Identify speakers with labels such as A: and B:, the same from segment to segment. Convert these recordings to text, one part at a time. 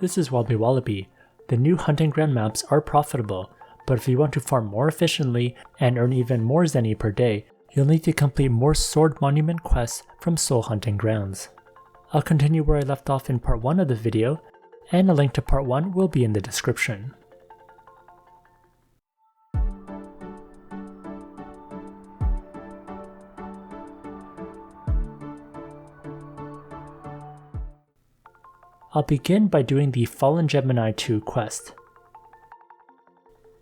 A: this is WobblyWallaby. The new hunting ground maps are profitable, but if you want to farm more efficiently and earn even more zenny per day, you'll need to complete more sword monument quests from soul hunting grounds. I'll continue where I left off in part 1 of the video, and a link to part 1 will be in the description. I'll begin by doing the Fallen Gemini II quest.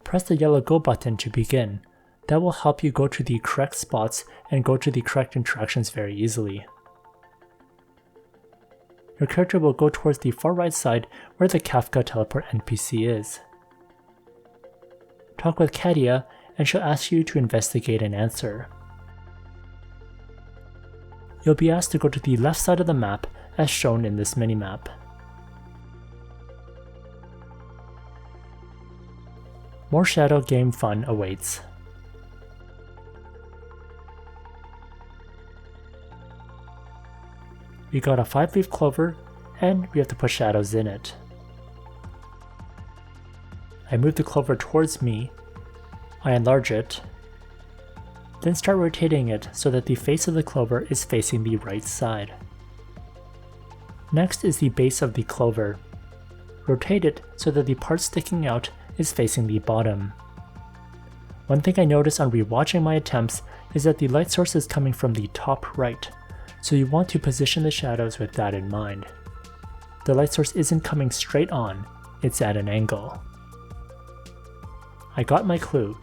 A: Press the yellow go button to begin. That will help you go to the correct spots and go to the correct interactions very easily. Your character will go towards the far right side where the Kafka teleport NPC is. Talk with Katia and she'll ask you to investigate and answer. You'll be asked to go to the left side of the map as shown in this minimap. More shadow game fun awaits. We got a 5-leaf clover, and we have to put shadows in it. I move the clover towards me, I enlarge it, then start rotating it so that the face of the clover is facing the right side. Next is the base of the clover. Rotate it so that the part sticking out is facing the bottom. One thing I noticed on rewatching my attempts is that the light source is coming from the top right, so you want to position the shadows with that in mind. The light source isn't coming straight on, it's at an angle. I got my clue.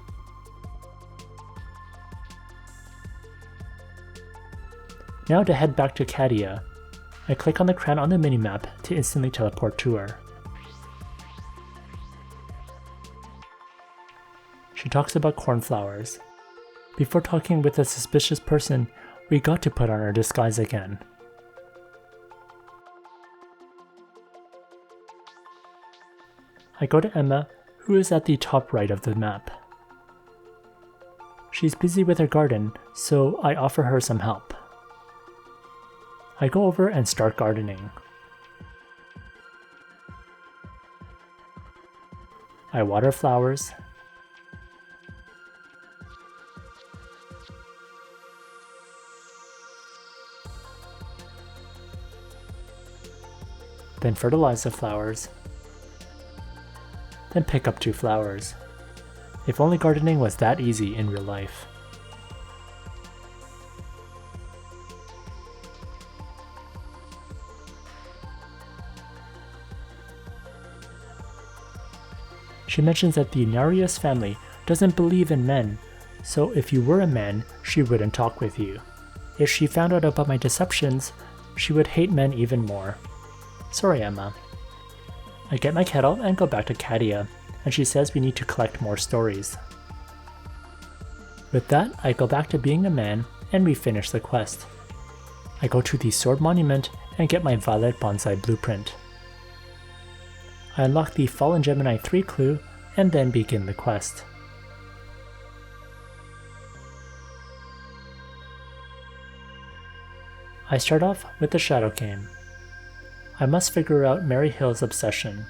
A: Now to head back to Katia, I click on the crown on the minimap to instantly teleport to her. She talks about cornflowers. Before talking with a suspicious person, we got to put on our disguise again. I go to Emma, who is at the top right of the map. She's busy with her garden, so I offer her some help. I go over and start gardening. I water flowers, then fertilize the flowers, then pick up 2 flowers. If only gardening was that easy in real life. She mentions that the Narius family doesn't believe in men, so if you were a man, she wouldn't talk with you. If she found out about my deceptions, she would hate men even more. Sorry, Emma. I get my kettle and go back to Katia, and she says we need to collect more stories. With that, I go back to being a man, and we finish the quest. I go to the sword monument and get my violet bonsai blueprint. I unlock the Fallen Gemini III clue, and then begin the quest. I start off with the shadow game. I must figure out Mary Hill's obsession.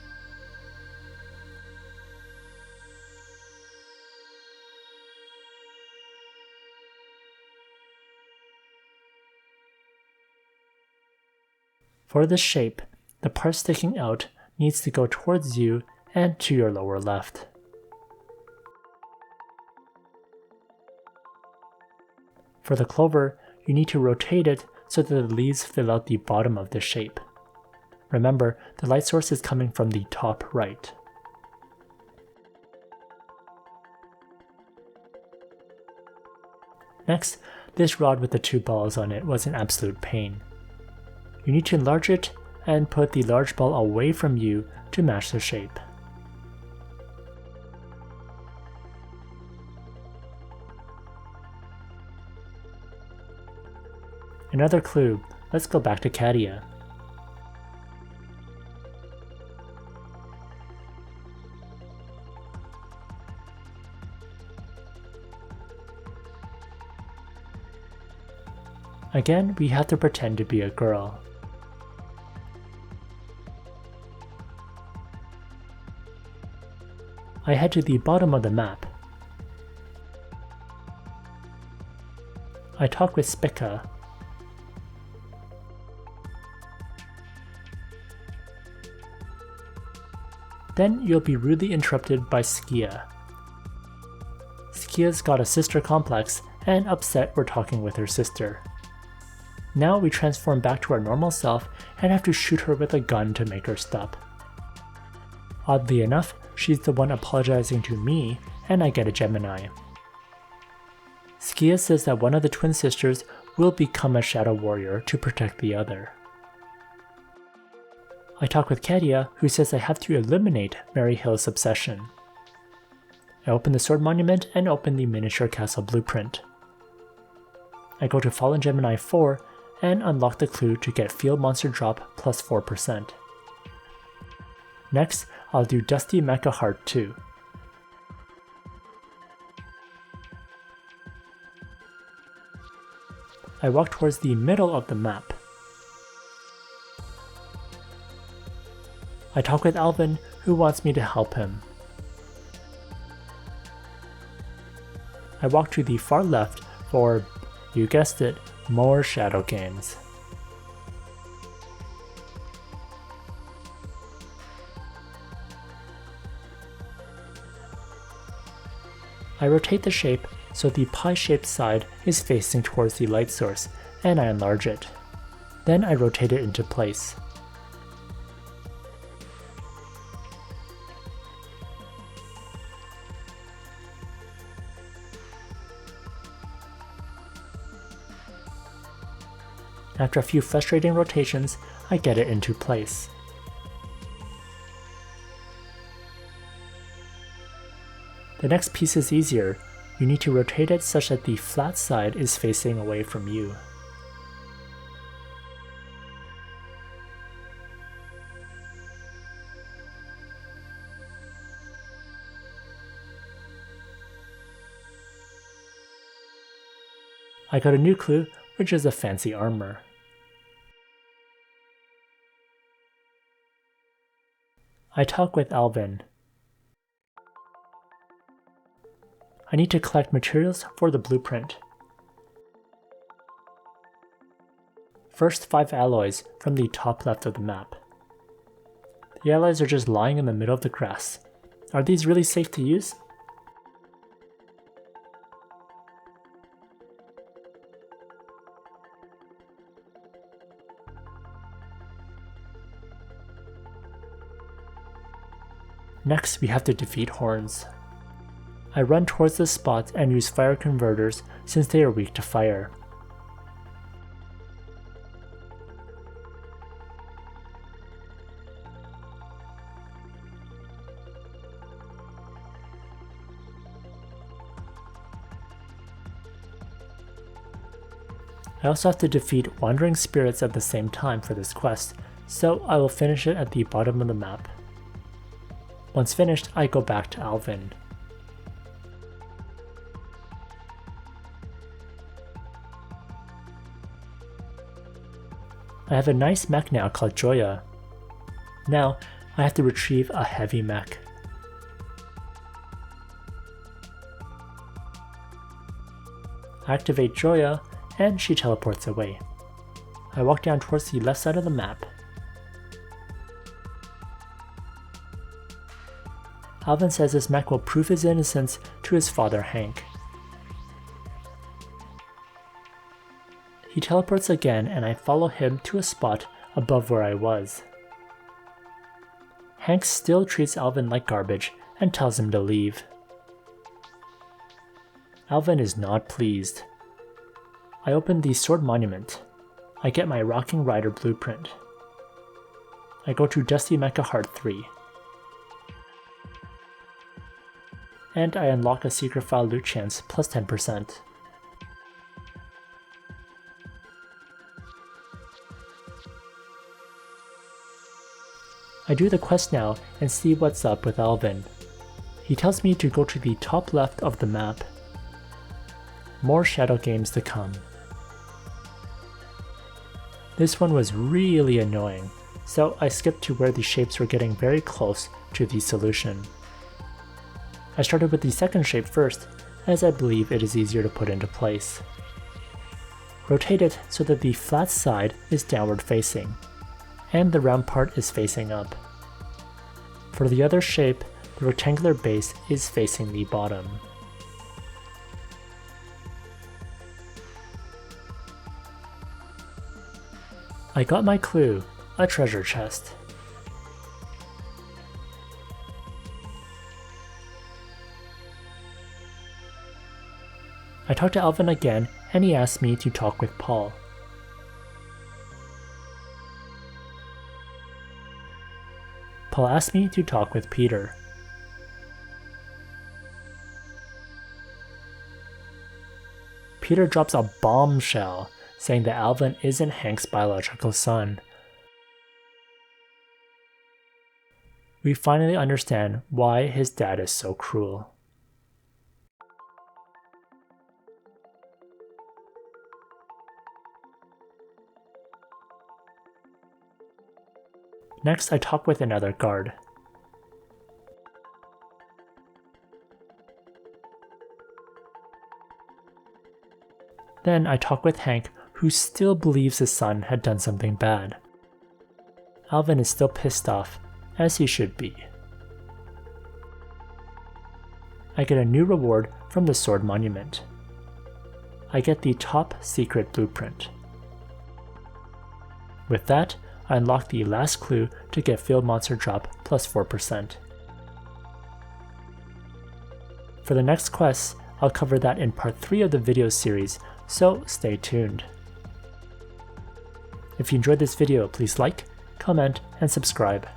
A: For this shape, the part sticking out needs to go towards you and to your lower left. For the clover, you need to rotate it so that the leaves fill out the bottom of the shape. Remember, the light source is coming from the top right. Next, this rod with the 2 balls on it was an absolute pain. You need to enlarge it and put the large ball away from you to match the shape. Another clue, let's go back to Katia. Again, we have to pretend to be a girl. I head to the bottom of the map. I talk with Spica. Then you'll be rudely interrupted by Skia. Skia's got a sister complex and upset we're talking with her sister. Now we transform back to our normal self and have to shoot her with a gun to make her stop. Oddly enough, she's the one apologizing to me, and I get a Gemini. Skia says that one of the twin sisters will become a shadow warrior to protect the other. I talk with Katia, who says I have to eliminate Mary Hill's obsession. I open the sword monument and open the miniature castle blueprint. I go to Fallen Gemini 4 and unlock the clue to get field monster drop plus 4%. Next, I'll do Dusty Mecha Heart II. I walk towards the middle of the map. I talk with Alvin, who wants me to help him. I walk to the far left for, you guessed it, more shadow games. I rotate the shape so the pie-shaped side is facing towards the light source, and I enlarge it. Then I rotate it into place. After a few frustrating rotations, I get it into place. The next piece is easier. You need to rotate it such that the flat side is facing away from you. I got a new clue, which is a fancy armor. I talk with Alvin. I need to collect materials for the blueprint. First, 5 alloys from the top left of the map. The alloys are just lying in the middle of the grass. Are these really safe to use? Next, we have to defeat horns. I run towards the spots and use fire converters since they are weak to fire. I also have to defeat wandering spirits at the same time for this quest, so I will finish it at the bottom of the map. Once finished, I go back to Alvin. I have a nice mech now called Joya. Now, I have to retrieve a heavy mech. I activate Joya, and she teleports away. I walk down towards the left side of the map. Alvin says his mech will prove his innocence to his father Hank. He teleports again and I follow him to a spot above where I was. Hank still treats Alvin like garbage and tells him to leave. Alvin is not pleased. I open the sword monument. I get my Rocking Rider blueprint. I go to Dusty Mecha Heart III. And I unlock a secret file loot chance plus 10%. I do the quest now and see what's up with Alvin. He tells me to go to the top left of the map. More shadow games to come. This one was really annoying, so I skipped to where the shapes were getting very close to the solution. I started with the second shape first, as I believe it is easier to put into place. Rotate it so that the flat side is downward facing, and the round part is facing up. For the other shape, the rectangular base is facing the bottom. I got my clue, a treasure chest. I talked to Alvin again, and he asked me to talk with Paul. Paul asked me to talk with Peter. Peter drops a bombshell, saying that Alvin isn't Hank's biological son. We finally understand why his dad is so cruel. Next, I talk with another guard. Then I talk with Hank, who still believes his son had done something bad. Alvin is still pissed off, as he should be. I get a new reward from the Sword Monument. I get the top secret blueprint. With that, I unlock the last clue to get Field Monster Drop plus 4%. For the next quests, I'll cover that in part 3 of the video series, so stay tuned. If you enjoyed this video, please like, comment, and subscribe.